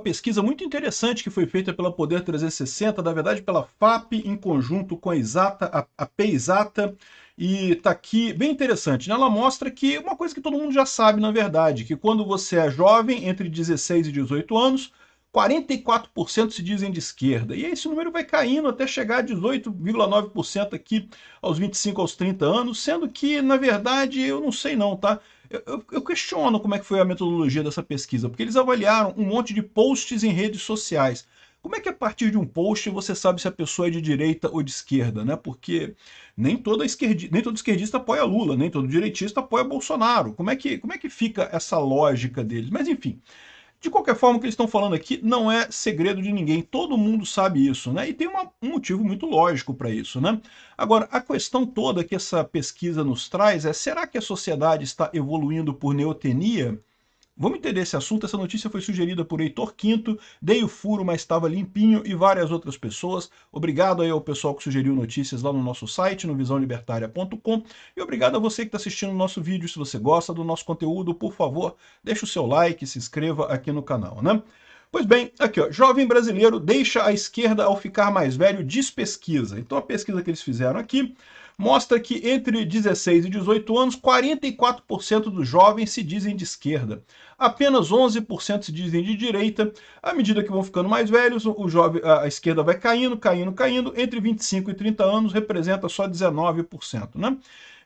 Pesquisa muito interessante que foi feita pela Poder 360, na verdade pela FAP, em conjunto com a Exata, a PExata, e está aqui bem interessante, né? Ela mostra que uma coisa que todo mundo já sabe, na verdade, que quando você é jovem, entre 16 e 18 anos, 44% se dizem de esquerda. E esse número vai caindo até chegar a 18,9% aqui aos 25, aos 30 anos, sendo que, na verdade, eu não sei não, tá? Eu questiono como é que foi a metodologia dessa pesquisa, porque eles avaliaram um monte de posts em redes sociais. Como é que a partir de um post você sabe se a pessoa é de direita ou de esquerda, né? Porque nem todo esquerdista apoia Lula, nem todo direitista apoia Bolsonaro. Como é que fica essa lógica deles? Mas enfim, de qualquer forma, o que eles estão falando aqui não é segredo de ninguém, todo mundo sabe isso, né? E tem um motivo muito lógico para isso, né? Agora, a questão toda que essa pesquisa nos traz é: será que a sociedade está evoluindo por neotenia? Vamos entender esse assunto. Essa notícia foi sugerida por Heitor Quinto, dei o furo, mas estava limpinho, e várias outras pessoas. Obrigado aí ao pessoal que sugeriu notícias lá no nosso site, no visãolibertaria.com, e obrigado a você que está assistindo o nosso vídeo. Se você gosta do nosso conteúdo, por favor, deixe o seu like, se inscreva aqui no canal, né? Pois bem, aqui ó, jovem brasileiro deixa a esquerda ao ficar mais velho, diz pesquisa. Então a pesquisa que eles fizeram aqui mostra que entre 16 e 18 anos, 44% dos jovens se dizem de esquerda. Apenas 11% se dizem de direita. À medida que vão ficando mais velhos, a esquerda vai caindo, caindo, caindo. Entre 25 e 30 anos representa só 19%, né?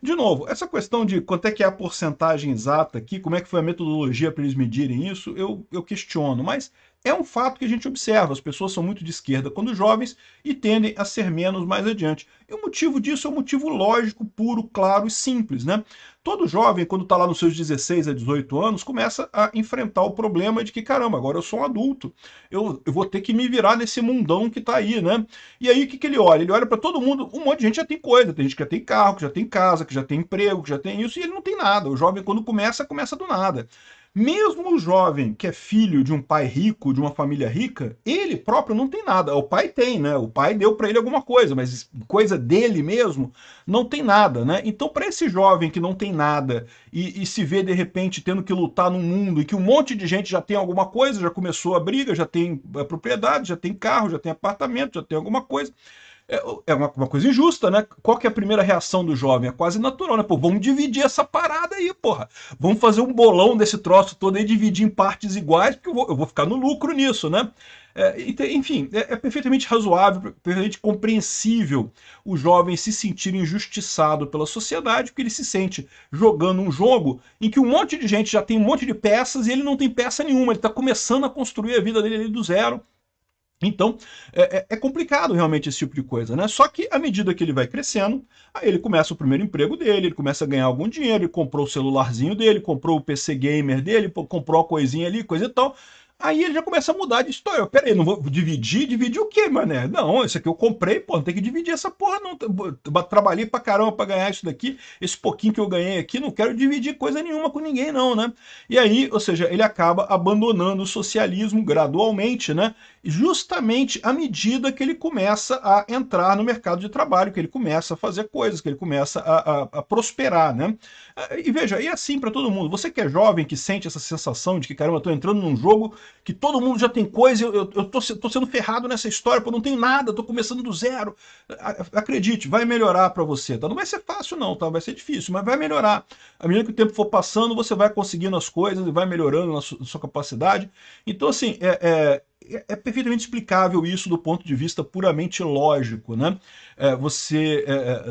De novo, essa questão de quanto é que é a porcentagem exata aqui, como é que foi a metodologia para eles medirem isso, eu questiono, mas é um fato que a gente observa. As pessoas são muito de esquerda quando jovens e tendem a ser menos mais adiante. E o motivo disso é um motivo lógico, puro, claro e simples, né? Todo jovem, quando está lá nos seus 16 a 18 anos, começa a enfrentar o problema de que, caramba, agora eu sou um adulto, eu vou ter que me virar nesse mundão que está aí, né? E aí o que ele olha? Ele olha para todo mundo, um monte de gente já tem coisa, tem gente que já tem carro, que já tem casa, que já tem emprego, que já tem isso, e ele não tem nada. O jovem, quando começa, começa do nada. Mesmo o jovem que é filho de um pai rico, de uma família rica, ele próprio não tem nada. O pai tem, né? O pai deu para ele alguma coisa, mas coisa dele mesmo não tem nada, né? Então, para esse jovem que não tem nada e se vê de repente tendo que lutar num mundo e que um monte de gente já tem alguma coisa, já começou a briga, já tem propriedade, já tem carro, já tem apartamento, já tem alguma coisa, é uma coisa injusta, né? Qual que é a primeira reação do jovem? É quase natural, né? Pô, vamos dividir essa parada aí, porra. Vamos fazer um bolão desse troço todo aí, dividir em partes iguais, porque eu vou ficar no lucro nisso, né? Enfim, é perfeitamente razoável, perfeitamente compreensível o jovem se sentir injustiçado pela sociedade, porque ele se sente jogando um jogo em que um monte de gente já tem um monte de peças e ele não tem peça nenhuma. Ele está começando a construir a vida dele ali do zero. Então, é complicado realmente esse tipo de coisa, né? Só que à medida que ele vai crescendo, aí ele começa o primeiro emprego dele, ele começa a ganhar algum dinheiro, ele comprou o celularzinho dele, comprou o PC gamer dele, comprou a coisinha ali, coisa e tal. Aí ele já começa a mudar de história. Pera aí, não vou dividir? Dividir o quê, mané? Não, isso aqui eu comprei, pô, não tem que dividir essa porra, não. Trabalhei pra caramba pra ganhar isso daqui, esse pouquinho que eu ganhei aqui, não quero dividir coisa nenhuma com ninguém, não, né? E aí, ou seja, ele acaba abandonando o socialismo gradualmente, né? Justamente à medida que ele começa a entrar no mercado de trabalho, que ele começa a fazer coisas, que ele começa a prosperar, né? E veja, e é assim para todo mundo. Você que é jovem, que sente essa sensação de que, caramba, eu tô entrando num jogo que todo mundo já tem coisa, eu tô sendo ferrado nessa história, pô, não tenho nada, tô começando do zero. Acredite, vai melhorar para você, tá? Não vai ser fácil não, tá? Vai ser difícil, mas vai melhorar. À medida que o tempo for passando, você vai conseguindo as coisas e vai melhorando na sua capacidade. Então, assim, é perfeitamente explicável isso do ponto de vista puramente lógico, né?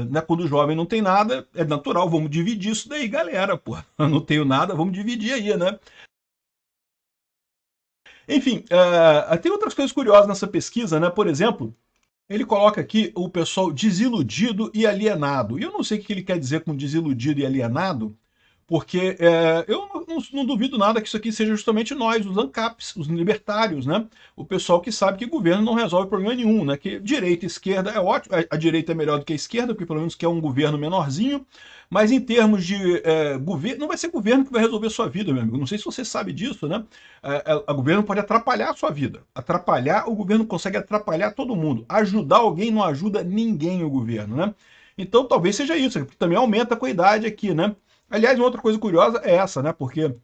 Né, quando o jovem não tem nada, é natural, vamos dividir isso daí, galera, pô. Eu não tenho nada, vamos dividir aí, né? Enfim, tem outras coisas curiosas nessa pesquisa, né? Por exemplo, ele coloca aqui o pessoal desiludido e alienado. E eu não sei o que ele quer dizer com desiludido e alienado, porque eu não duvido nada que isso aqui seja justamente nós, os ANCAPs, os libertários, né? O pessoal que sabe que governo não resolve problema nenhum, né? Que direita e esquerda é ótimo, a direita é melhor do que a esquerda, porque pelo menos quer um governo menorzinho, mas em termos de governo, não vai ser governo que vai resolver a sua vida, meu amigo. Não sei se você sabe disso, né? O governo pode atrapalhar a sua vida. Atrapalhar, o governo consegue atrapalhar todo mundo. Ajudar alguém não ajuda ninguém o governo, né? Então talvez seja isso, porque também aumenta com a idade aqui, né? Aliás, uma outra coisa curiosa é essa, né? Porque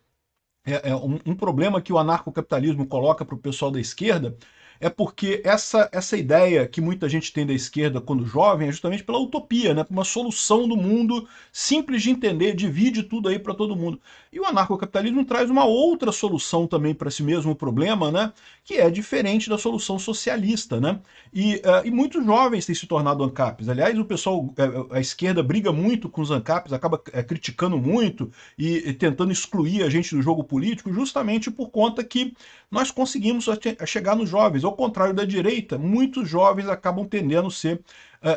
Um problema que o anarcocapitalismo coloca para o pessoal da esquerda é porque essa ideia que muita gente tem da esquerda quando jovem é justamente pela utopia, né? Uma solução do mundo simples de entender, divide tudo aí para todo mundo. E o anarcocapitalismo traz uma outra solução também para esse mesmo problema, né? Que é diferente da solução socialista, né? E muitos jovens têm se tornado ANCAPs. Aliás, o pessoal, a esquerda briga muito com os ANCAPs, acaba criticando muito e tentando excluir a gente do jogo político, justamente por conta que nós conseguimos chegar nos jovens. Ao contrário da direita, muitos jovens acabam tendendo a ser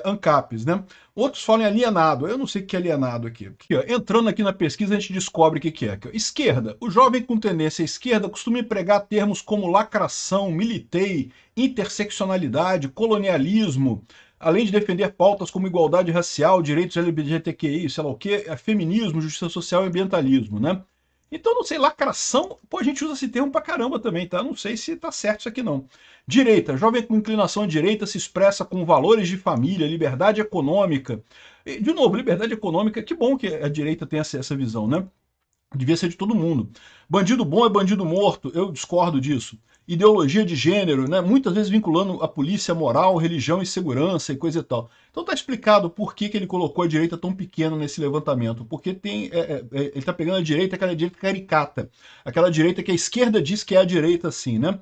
ANCAPs, né? Outros falam em alienado. Eu não sei o que é alienado aqui. Aqui ó, entrando aqui na pesquisa, a gente descobre o que é. Aqui, ó. Esquerda. O jovem com tendência à esquerda costuma empregar termos como lacração, militei, interseccionalidade, colonialismo, além de defender pautas como igualdade racial, direitos LGBTQI, sei lá o que, feminismo, justiça social e ambientalismo, né? Então, não sei, lacração, pô, a gente usa esse termo pra caramba também, tá? Não sei se tá certo isso aqui não. Direita, jovem com inclinação à direita se expressa com valores de família, liberdade econômica. E, de novo, liberdade econômica, que bom que a direita tem essa visão, né? Devia ser de todo mundo. Bandido bom é bandido morto, eu discordo disso. Ideologia de gênero, né? Muitas vezes vinculando a polícia, moral, religião e segurança e coisa e tal. Então tá explicado por que ele colocou a direita tão pequeno nesse levantamento. Porque tem, ele tá pegando a direita, aquela direita caricata. Aquela direita que a esquerda diz que é a direita assim, né?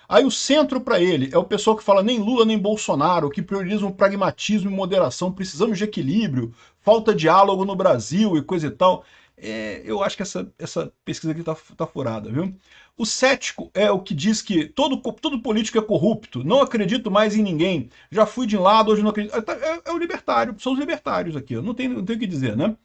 Aí o centro para ele é o pessoal que fala nem Lula nem Bolsonaro, que prioriza o pragmatismo e moderação, precisamos de equilíbrio, falta diálogo no Brasil e coisa e tal. Eu acho que essa pesquisa aqui tá furada, viu? O cético é o que diz que todo político é corrupto, não acredito mais em ninguém, já fui de um lado, hoje não acredito. É o libertário, são os libertários aqui, não tenho o que dizer, né?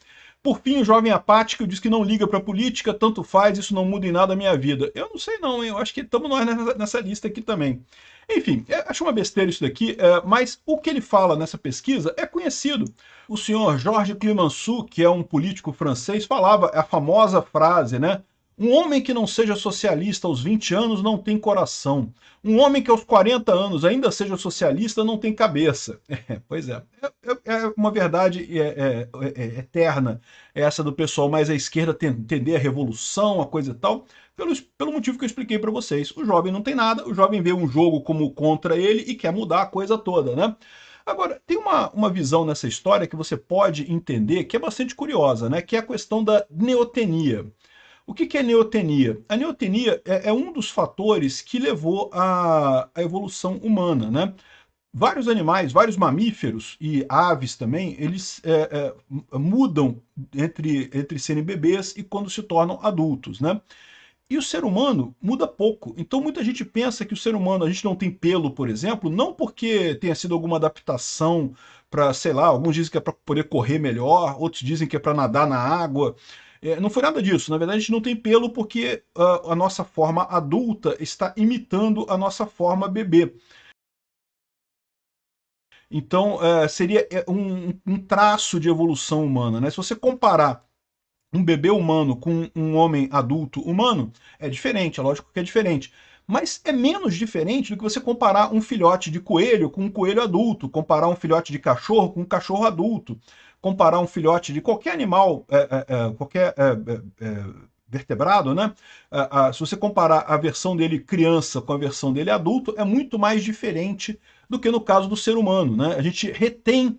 Por fim, o jovem apático diz que não liga para política, tanto faz, isso não muda em nada a minha vida. Eu não sei não, hein? Eu acho que estamos nós nessa lista aqui também. Enfim, acho uma besteira isso daqui, mas o que ele fala nessa pesquisa é conhecido. O senhor Georges Clemenceau, que é um político francês, falava a famosa frase, né? Um homem que não seja socialista aos 20 anos não tem coração. Um homem que aos 40 anos ainda seja socialista não tem cabeça. Pois é. É uma verdade eterna essa do pessoal mais à esquerda entender a revolução, a coisa e tal, pelo motivo que eu expliquei para vocês. O jovem não tem nada, o jovem vê um jogo como contra ele e quer mudar a coisa toda, né? Agora, tem uma visão nessa história que você pode entender que é bastante curiosa, né? Que é a questão da neotenia. O que é neotenia? A neotenia é um dos fatores que levou à evolução humana, né? Vários animais, vários mamíferos e aves também, eles mudam entre serem bebês e quando se tornam adultos, né? E o ser humano muda pouco. Então muita gente pensa que o ser humano, a gente não tem pelo, por exemplo, não porque tenha sido alguma adaptação para, sei lá, alguns dizem que é para poder correr melhor, outros dizem que é para nadar na água. Não foi nada disso. Na verdade, a gente não tem pelo porque a nossa forma adulta está imitando a nossa forma bebê. Então, seria um traço de evolução humana, né? Se você comparar um bebê humano com um homem adulto humano, é diferente, é lógico que é diferente. Mas é menos diferente do que você comparar um filhote de coelho com um coelho adulto, comparar um filhote de cachorro com um cachorro adulto, comparar um filhote de qualquer animal, qualquer vertebrado, né? Se você comparar a versão dele criança com a versão dele adulto, é muito mais diferente do que no caso do ser humano, né? A gente retém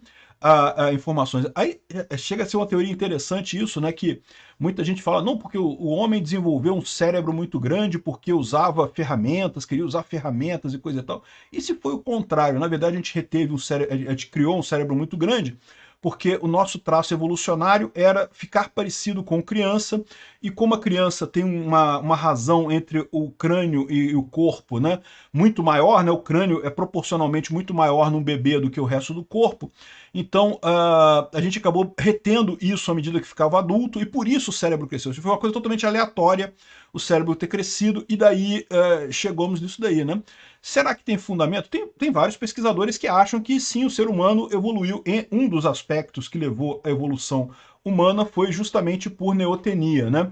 informações. Aí chega a ser uma teoria interessante isso, né? Que muita gente fala, não, porque o homem desenvolveu um cérebro muito grande porque usava ferramentas, queria usar ferramentas e coisa e tal. E se foi o contrário? Na verdade, a gente reteve um cérebro, a gente criou um cérebro muito grande porque o nosso traço evolucionário era ficar parecido com criança, e como a criança tem uma razão entre o crânio e o corpo, né, muito maior, né, o crânio é proporcionalmente muito maior num bebê do que o resto do corpo, então a gente acabou retendo isso à medida que ficava adulto, e por isso o cérebro cresceu. Isso foi uma coisa totalmente aleatória, o cérebro ter crescido, e daí chegamos nisso daí, né? Será que tem fundamento? Tem vários pesquisadores que acham que sim, o ser humano evoluiu, e um dos aspectos que levou à evolução humana foi justamente por neotenia, né?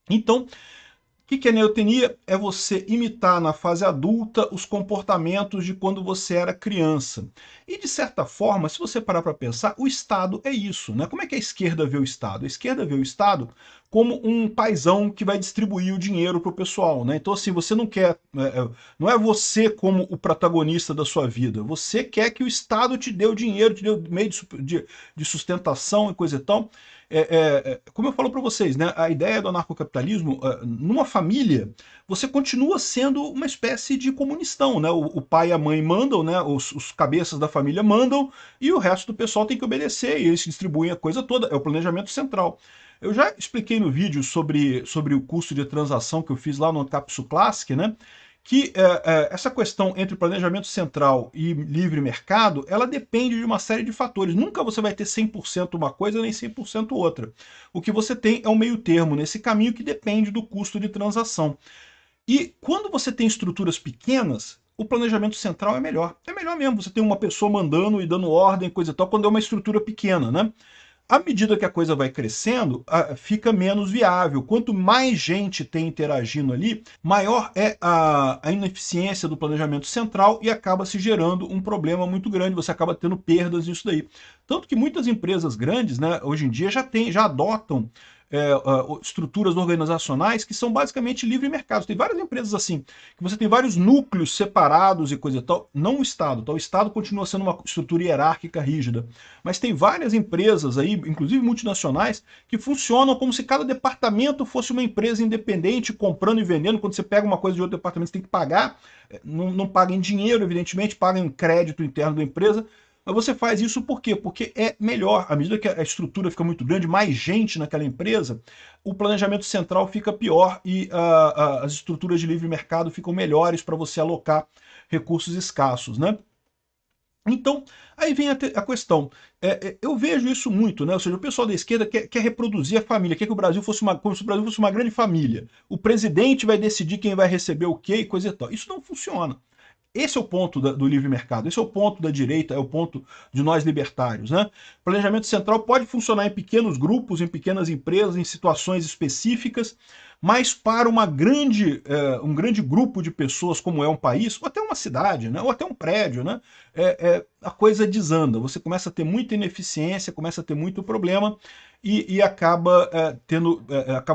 Então, o que é neotenia? É você imitar na fase adulta os comportamentos de quando você era criança. E de certa forma, se você parar para pensar, o Estado é isso, né? Como é que a esquerda vê o Estado? A esquerda vê o Estado como um paizão que vai distribuir o dinheiro para o pessoal, né? Então, assim, você não quer... não é você como o protagonista da sua vida. Você quer que o Estado te dê o dinheiro, te dê o meio de sustentação e coisa e tal. Como eu falo para vocês, né? A ideia do anarcocapitalismo, numa família, você continua sendo uma espécie de comunistão, né? O pai e a mãe mandam, né? Os cabeças da família mandam, e o resto do pessoal tem que obedecer, e eles distribuem a coisa toda. É o planejamento central. Eu já expliquei no vídeo sobre o custo de transação que eu fiz lá no Capsu Classic, né? Que essa questão entre planejamento central e livre mercado, ela depende de uma série de fatores. Nunca você vai ter 100% uma coisa nem 100% outra. O que você tem é um meio termo nesse caminho que depende do custo de transação. E quando você tem estruturas pequenas, o planejamento central é melhor. É melhor mesmo, você tem uma pessoa mandando e dando ordem, coisa e tal, quando é uma estrutura pequena, né? À medida que a coisa vai crescendo, fica menos viável. Quanto mais gente tem interagindo ali, maior é a ineficiência do planejamento central e acaba se gerando um problema muito grande. Você acaba tendo perdas nisso daí. Tanto que muitas empresas grandes, né, hoje em dia já adotam estruturas organizacionais que são basicamente livre mercado. Tem várias empresas assim, que você tem vários núcleos separados e coisa e tal. Não o Estado, tá? O Estado continua sendo uma estrutura hierárquica rígida, mas tem várias empresas aí, inclusive multinacionais, que funcionam como se cada departamento fosse uma empresa independente, comprando e vendendo. Quando você pega uma coisa de outro departamento, você tem que pagar, não paga em dinheiro, evidentemente, paga em crédito interno da empresa. Mas você faz isso por quê? Porque é melhor. À medida que a estrutura fica muito grande, mais gente naquela empresa, o planejamento central fica pior e as estruturas de livre mercado ficam melhores para você alocar recursos escassos, né? Então, aí vem a questão. Eu vejo isso muito, né? Ou seja, o pessoal da esquerda quer reproduzir a família, quer que o Brasil fosse como se o Brasil fosse uma grande família. O presidente vai decidir quem vai receber o quê e coisa e tal. Isso não funciona. Esse é o ponto do livre mercado, esse é o ponto da direita, é o ponto de nós libertários, né? O planejamento central pode funcionar em pequenos grupos, em pequenas empresas, em situações específicas, mas para um grande grupo de pessoas, como é um país, ou até uma cidade, né? Ou até um prédio, né? A coisa desanda, você começa a ter muita ineficiência, começa a ter muito problema, e acaba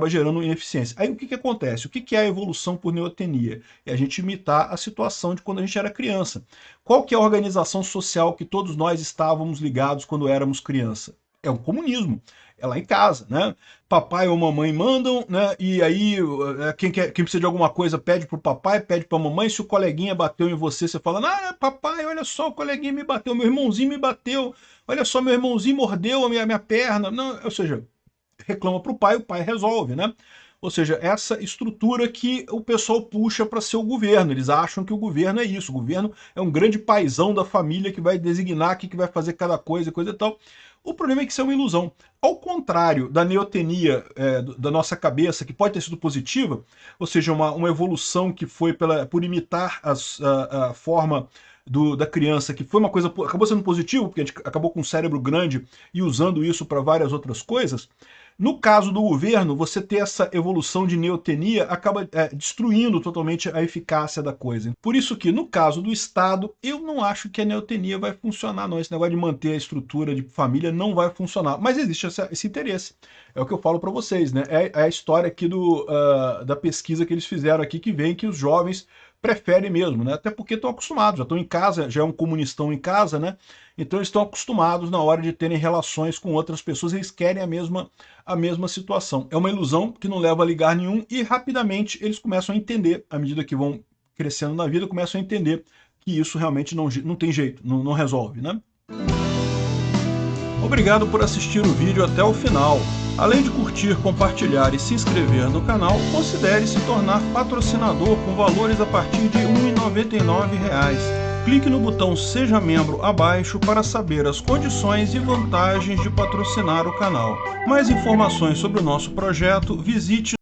gerando ineficiência. Aí o que acontece? O que é a evolução por neotenia? É a gente imitar a situação de quando a gente era criança. Qual que é a organização social que todos nós estávamos ligados quando éramos criança? É o comunismo. É lá em casa, né? Papai ou mamãe mandam, né? E aí quem precisa de alguma coisa pede pro papai, pede pra mamãe. Se o coleguinha bateu em você, você fala: ah, papai, olha só, o coleguinha me bateu, meu irmãozinho me bateu, olha só, meu irmãozinho mordeu a minha perna. Não, ou seja, reclama pro pai, o pai resolve, né? Ou seja, essa estrutura que o pessoal puxa para ser o governo. Eles acham que o governo é isso. O governo é um grande paizão da família que vai designar o que vai fazer cada coisa e coisa e tal. O problema é que isso é uma ilusão. Ao contrário da neotenia da nossa cabeça, que pode ter sido positiva, ou seja, uma evolução que foi por imitar a forma da criança, que foi uma coisa, acabou sendo positivo, porque a gente acabou com um cérebro grande e usando isso para várias outras coisas. No caso do governo, você ter essa evolução de neotenia acaba destruindo totalmente a eficácia da coisa. Por isso que, no caso do Estado, eu não acho que a neotenia vai funcionar, não. Esse negócio de manter a estrutura de família não vai funcionar. Mas existe esse interesse. É o que eu falo para vocês, né? É a história aqui da pesquisa que eles fizeram aqui, que vem que os jovens preferem mesmo, né? Até porque estão acostumados, já estão em casa, já é um comunistão em casa, né? Então eles estão acostumados na hora de terem relações com outras pessoas, eles querem a mesma situação. É uma ilusão que não leva a lugar nenhum e rapidamente eles começam a entender, à medida que vão crescendo na vida, começam a entender que isso realmente não tem jeito, não resolve, né? Obrigado por assistir o vídeo até o final. Além de curtir, compartilhar e se inscrever no canal, considere se tornar patrocinador com valores a partir de R$ 1,99. Clique no botão Seja Membro abaixo para saber as condições e vantagens de patrocinar o canal. Mais informações sobre o nosso projeto, visite